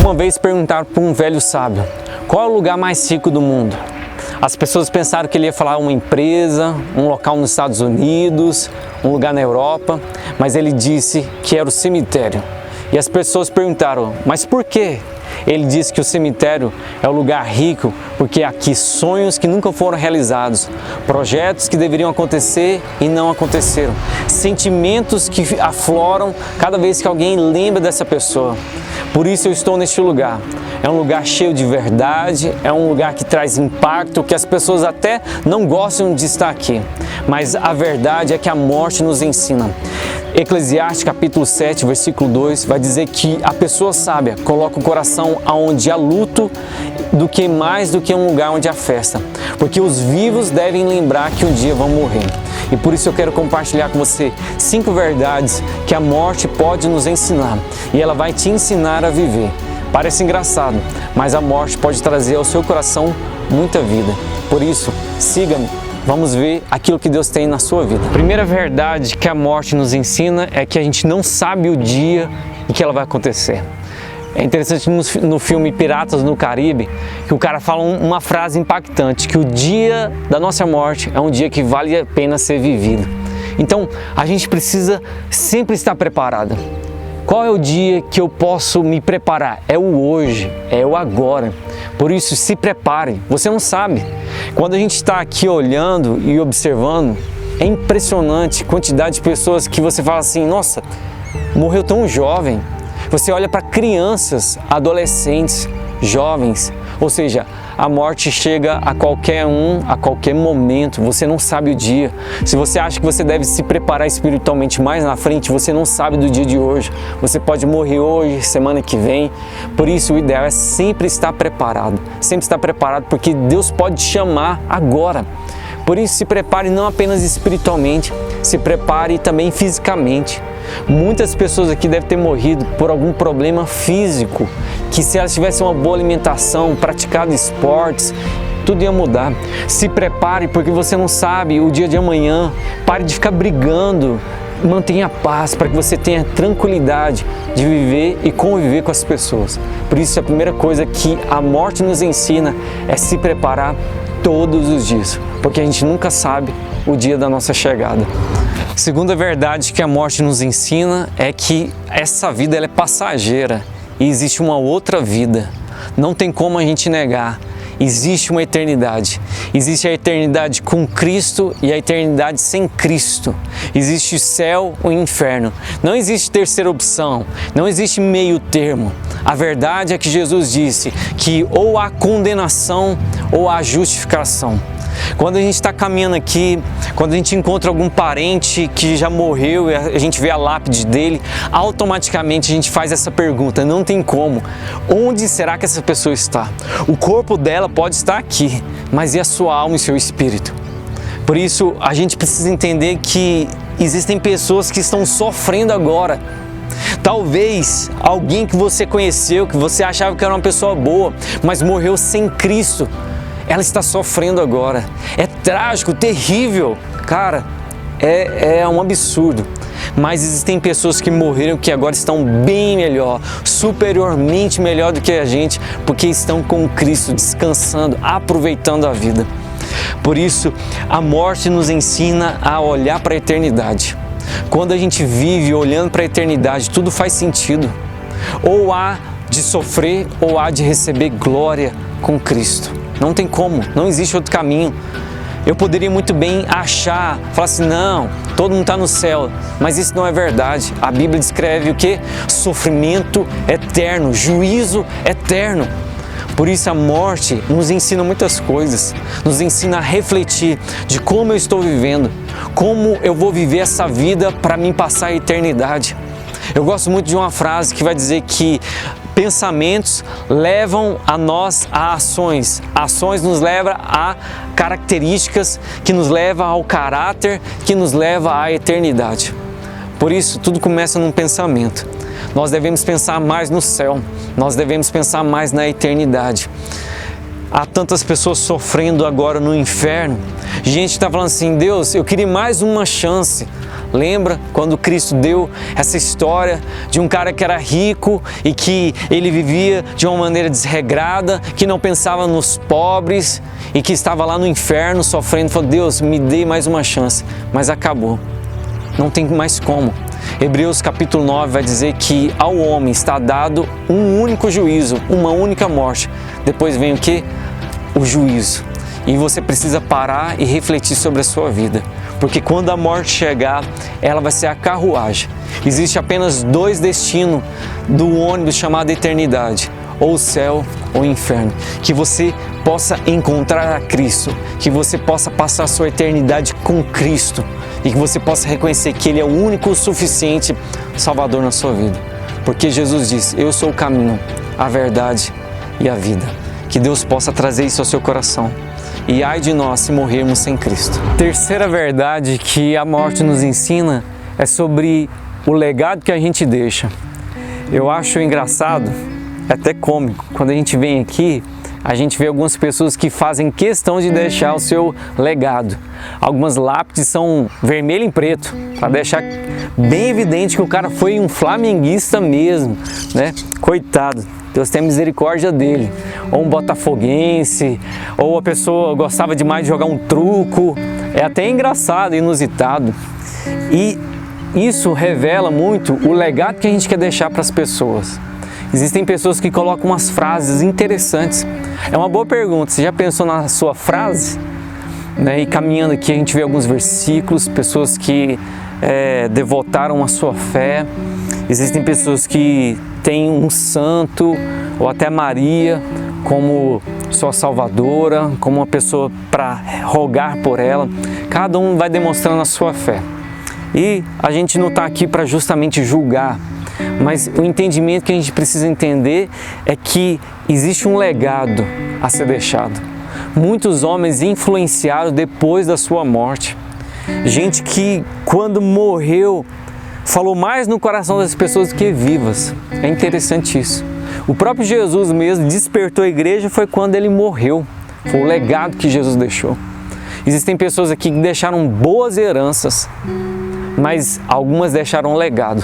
Uma vez perguntaram para um velho sábio, qual é o lugar mais rico do mundo? As pessoas pensaram que ele ia falar uma empresa, um local nos Estados Unidos, um lugar na Europa, mas ele disse que era o cemitério. E as pessoas perguntaram, mas por quê? Ele disse que o cemitério é o lugar rico porque aqui sonhos que nunca foram realizados, projetos que deveriam acontecer e não aconteceram, sentimentos que afloram cada vez que alguém lembra dessa pessoa. Por isso eu estou neste lugar. É um lugar cheio de verdade, é um lugar que traz impacto, que as pessoas até não gostam de estar aqui. Mas a verdade é que a morte nos ensina. Eclesiastes capítulo 7, versículo 2 vai dizer que a pessoa sábia coloca o coração aonde há luto do que mais do que um lugar onde há festa. Porque os vivos devem lembrar que um dia vão morrer. E por isso eu quero compartilhar com você 5 verdades que a morte pode nos ensinar. E ela vai te ensinar a viver. Parece engraçado, mas a morte pode trazer ao seu coração muita vida. Por isso, siga-me. Vamos ver aquilo que Deus tem na sua vida. A primeira verdade que a morte nos ensina é que a gente não sabe o dia em que ela vai acontecer. É interessante no filme Piratas no Caribe, que o cara fala uma frase impactante, que o dia da nossa morte é um dia que vale a pena ser vivido. Então, a gente precisa sempre estar preparado. Qual é o dia que eu posso me preparar? É o hoje, é o agora. Por isso, se prepare. Você não sabe. Quando a gente está aqui olhando e observando, é impressionante a quantidade de pessoas que você fala assim, nossa, morreu tão jovem. Você olha para crianças, adolescentes, jovens, ou seja, a morte chega a qualquer um, a qualquer momento, você não sabe o dia. Se você acha que você deve se preparar espiritualmente mais na frente, você não sabe do dia de hoje. Você pode morrer hoje, semana que vem. Por isso o ideal é sempre estar preparado, porque Deus pode te chamar agora. Por isso se prepare não apenas espiritualmente, se prepare também fisicamente. Muitas pessoas aqui devem ter morrido por algum problema físico, que se elas tivessem uma boa alimentação, praticado esportes, tudo ia mudar. Se prepare porque você não sabe o dia de amanhã. Pare de ficar brigando, mantenha a paz para que você tenha tranquilidade de viver e conviver com as pessoas. Por isso a primeira coisa que a morte nos ensina é se preparar todos os dias, porque a gente nunca sabe o dia da nossa chegada. Segunda verdade que a morte nos ensina é que essa vida ela é passageira e existe uma outra vida. Não tem como a gente negar. Existe uma eternidade. Existe a eternidade com Cristo e a eternidade sem Cristo. Existe céu ou inferno. Não existe terceira opção. Não existe meio termo. A verdade é que Jesus disse que ou há condenação ou há justificação. Quando a gente está caminhando aqui, quando a gente encontra algum parente que já morreu e a gente vê a lápide dele, automaticamente a gente faz essa pergunta, não tem como. Onde será que essa pessoa está? O corpo dela pode estar aqui, mas e a sua alma e seu espírito? Por isso, a gente precisa entender que existem pessoas que estão sofrendo agora. Talvez alguém que você conheceu, que você achava que era uma pessoa boa, mas morreu sem Cristo. Ela está sofrendo agora. É trágico, terrível. Cara, é um absurdo. Mas existem pessoas que morreram que agora estão bem melhor, superiormente melhor do que a gente, porque estão com Cristo, descansando, aproveitando a vida. Por isso, a morte nos ensina a olhar para a eternidade. Quando a gente vive olhando para a eternidade, tudo faz sentido. Ou há de sofrer, ou há de receber glória com Cristo. Não tem como, não existe outro caminho. Eu poderia muito bem falar assim, não, todo mundo está no céu, mas isso não é verdade. A Bíblia descreve o quê? Sofrimento eterno, juízo eterno. Por isso a morte nos ensina muitas coisas, nos ensina a refletir de como eu estou vivendo, como eu vou viver essa vida para mim passar a eternidade. Eu gosto muito de uma frase que vai dizer que pensamentos levam a nós a ações. Ações nos levam a características que nos levam ao caráter, que nos leva à eternidade. Por isso, tudo começa num pensamento. Nós devemos pensar mais no céu, nós devemos pensar mais na eternidade. Há tantas pessoas sofrendo agora no inferno. Gente está falando assim, Deus, eu queria mais uma chance Lembra quando Cristo deu essa história de um cara que era rico e que ele vivia de uma maneira desregrada, que não pensava nos pobres e que estava lá no inferno sofrendo, falou: Deus, me dê mais uma chance, mas acabou, não tem mais como. Hebreus capítulo 9 vai dizer que ao homem está dado um único juízo, uma única morte. Depois vem o quê? O juízo. E você precisa parar e refletir sobre a sua vida. Porque quando a morte chegar, ela vai ser a carruagem. Existe apenas dois destinos do ônibus chamado eternidade: ou o céu ou o inferno. Que você possa encontrar a Cristo, que você possa passar a sua eternidade com Cristo e que você possa reconhecer que Ele é o único o suficiente Salvador na sua vida. Porque Jesus disse: eu sou o caminho, a verdade e a vida. Que Deus possa trazer isso ao seu coração. E ai de nós se morrermos sem Cristo. Terceira verdade que a morte nos ensina é sobre o legado que a gente deixa. Eu acho engraçado, é até cômico, quando a gente vem aqui, a gente vê algumas pessoas que fazem questão de deixar o seu legado. Algumas lápides são vermelho e preto, para deixar bem evidente que o cara foi um flamenguista mesmo, né? Coitado, Deus tem misericórdia dele. Ou um botafoguense, ou a pessoa gostava demais de jogar um truco. É até engraçado, inusitado. E isso revela muito o legado que a gente quer deixar para as pessoas. Existem pessoas que colocam umas frases interessantes. É uma boa pergunta, você já pensou na sua frase? Né? E caminhando aqui a gente vê alguns versículos, pessoas que devotaram a sua fé. Existem pessoas que têm um santo, ou até Maria, como sua salvadora, como uma pessoa para rogar por ela. Cada um vai demonstrando a sua fé. E a gente não está aqui para justamente julgar, mas o entendimento que a gente precisa entender é que existe um legado a ser deixado. Muitos homens influenciaram depois da sua morte. Gente que quando morreu falou mais no coração das pessoas do que vivas. É interessante isso. O próprio Jesus mesmo despertou a igreja foi quando ele morreu. Foi o legado que Jesus deixou. Existem pessoas aqui que deixaram boas heranças, mas algumas deixaram um legado.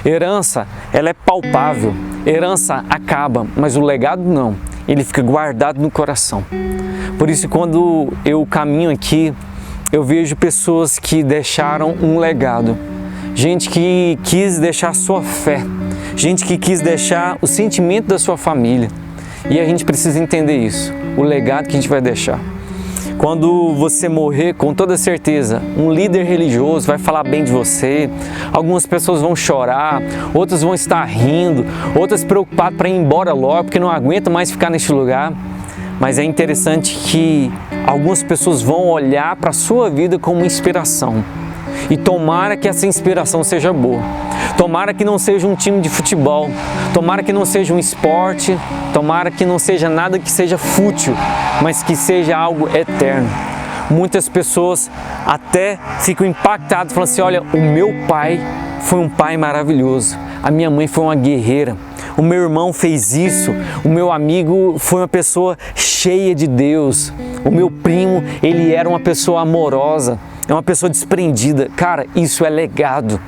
Herança, ela é palpável, herança acaba, mas o legado não, ele fica guardado no coração. Por isso, quando eu caminho aqui, eu vejo pessoas que deixaram um legado, gente que quis deixar sua fé, gente que quis deixar o sentimento da sua família. E a gente precisa entender isso, o legado que a gente vai deixar. Quando você morrer, com toda certeza, um líder religioso vai falar bem de você, algumas pessoas vão chorar, outras vão estar rindo, outras preocupadas para ir embora logo, porque não aguentam mais ficar neste lugar. Mas é interessante que algumas pessoas vão olhar para a sua vida como inspiração. E tomara que essa inspiração seja boa. Tomara que não seja um time de futebol, tomara que não seja um esporte, tomara que não seja nada que seja fútil, mas que seja algo eterno. Muitas pessoas até ficam impactadas, falando assim: olha, o meu pai foi um pai maravilhoso, a minha mãe foi uma guerreira, o meu irmão fez isso, o meu amigo foi uma pessoa cheia de Deus, o meu primo, ele era uma pessoa amorosa, é uma pessoa desprendida. Cara, isso é legado.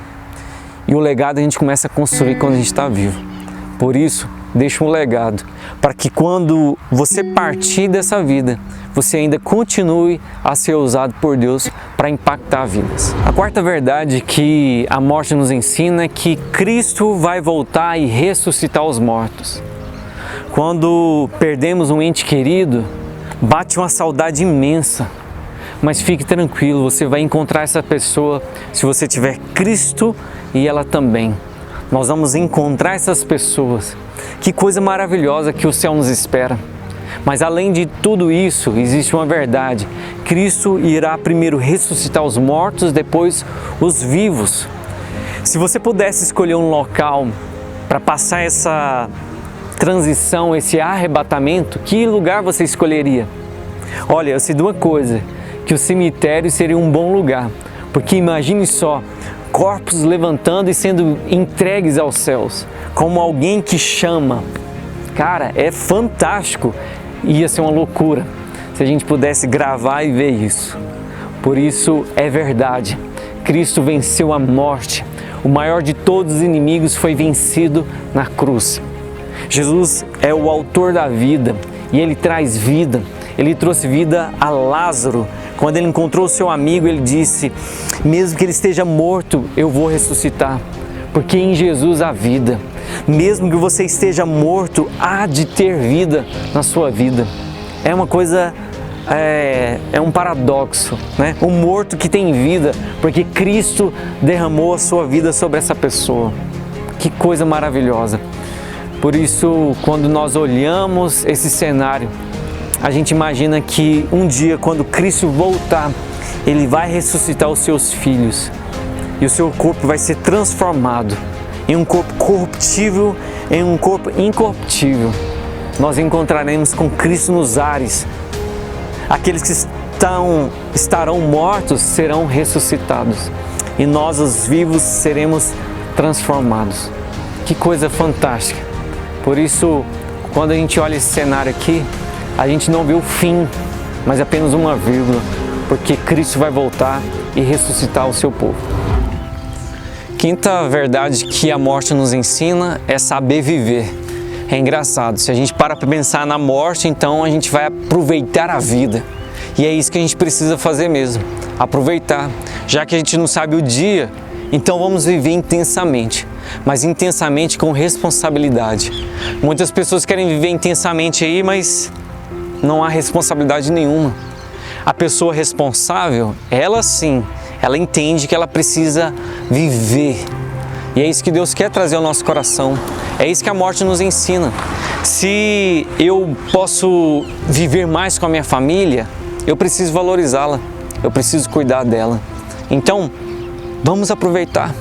E o legado a gente começa a construir quando a gente está vivo. Por isso, deixa um legado, para que quando você partir dessa vida, você ainda continue a ser usado por Deus para impactar vidas. A quarta verdade que a morte nos ensina é que Cristo vai voltar e ressuscitar os mortos. Quando perdemos um ente querido, bate uma saudade imensa. Mas fique tranquilo, você vai encontrar essa pessoa se você tiver Cristo e ela também. Nós vamos encontrar essas pessoas. Que coisa maravilhosa que o céu nos espera. Mas além de tudo isso, existe uma verdade. Cristo irá primeiro ressuscitar os mortos, depois os vivos. Se você pudesse escolher um local para passar essa transição, esse arrebatamento, que lugar você escolheria? Olha, eu sei de uma coisa, que o cemitério seria um bom lugar, porque imagine só, corpos levantando e sendo entregues aos céus, como alguém que chama. Cara, é fantástico, ia ser uma loucura se a gente pudesse gravar e ver isso. Por isso é verdade, Cristo venceu a morte. O maior de todos os inimigos foi vencido na cruz. Jesus é o autor da vida e Ele traz vida. Ele trouxe vida a Lázaro. Quando ele encontrou seu amigo, ele disse: mesmo que ele esteja morto, eu vou ressuscitar, porque em Jesus há vida. Mesmo que você esteja morto, há de ter vida na sua vida. É uma coisa, é um paradoxo, né? Um morto que tem vida, porque Cristo derramou a sua vida sobre essa pessoa. Que coisa maravilhosa! Por isso, quando nós olhamos esse cenário, a gente imagina que um dia, quando Cristo voltar, Ele vai ressuscitar os seus filhos e o seu corpo vai ser transformado em um corpo corruptível, em um corpo incorruptível. Nós encontraremos com Cristo nos ares. Aqueles que estarão mortos serão ressuscitados e nós, os vivos, seremos transformados. Que coisa fantástica! Por isso, quando a gente olha esse cenário aqui, a gente não vê o fim, mas apenas uma vírgula, porque Cristo vai voltar e ressuscitar o seu povo. Quinta verdade que a morte nos ensina é saber viver. É engraçado, se a gente para pensar na morte, então a gente vai aproveitar a vida. E é isso que a gente precisa fazer mesmo, aproveitar. Já que a gente não sabe o dia, então vamos viver intensamente, mas intensamente com responsabilidade. Muitas pessoas querem viver intensamente aí, mas não há responsabilidade nenhuma. A pessoa responsável, ela sim, ela entende que ela precisa viver. E é isso que Deus quer trazer ao nosso coração. É isso que a morte nos ensina. Se eu posso viver mais com a minha família, eu preciso valorizá-la, eu preciso cuidar dela. Então, vamos aproveitar.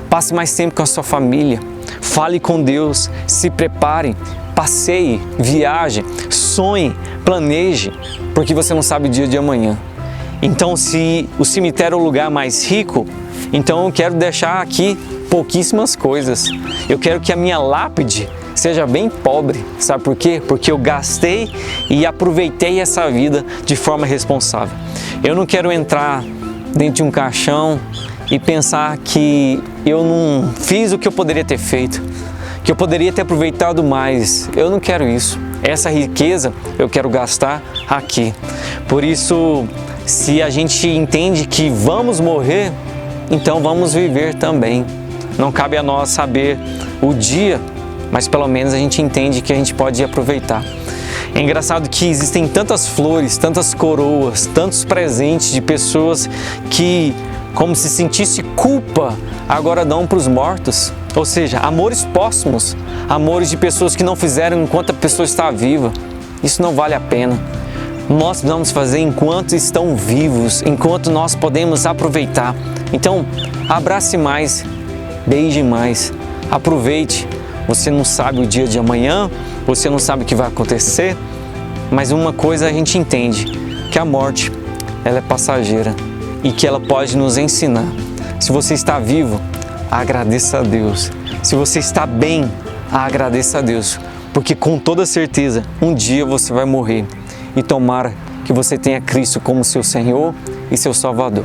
Passe mais tempo com a sua família. Fale com Deus, se prepare, passeie, viaje, sonhe, planeje, porque você não sabe o dia de amanhã. Então, se o cemitério é o lugar mais rico, então eu quero deixar aqui pouquíssimas coisas. Eu quero que a minha lápide seja bem pobre. Sabe por quê? Porque eu gastei e aproveitei essa vida de forma responsável. Eu não quero entrar dentro de um caixão e pensar que eu não fiz o que eu poderia ter feito, que eu poderia ter aproveitado mais. Eu não quero isso. Essa riqueza eu quero gastar aqui. Por isso, se a gente entende que vamos morrer, então vamos viver também. Não cabe a nós saber o dia, mas pelo menos a gente entende que a gente pode aproveitar. É engraçado que existem tantas flores, tantas coroas, tantos presentes de pessoas que, como se sentisse culpa, agora dão para os mortos. Ou seja, amores póstumos, amores de pessoas que não fizeram enquanto a pessoa está viva. Isso não vale a pena. Nós precisamos fazer enquanto estão vivos, enquanto nós podemos aproveitar. Então, abrace mais, beije mais, aproveite. Você não sabe o dia de amanhã, você não sabe o que vai acontecer, mas uma coisa a gente entende, que a morte, ela é passageira e que ela pode nos ensinar. Se você está vivo, agradeça a Deus. Se você está bem, agradeça a Deus, porque com toda certeza, um dia você vai morrer. E tomara que você tenha Cristo como seu Senhor e seu Salvador.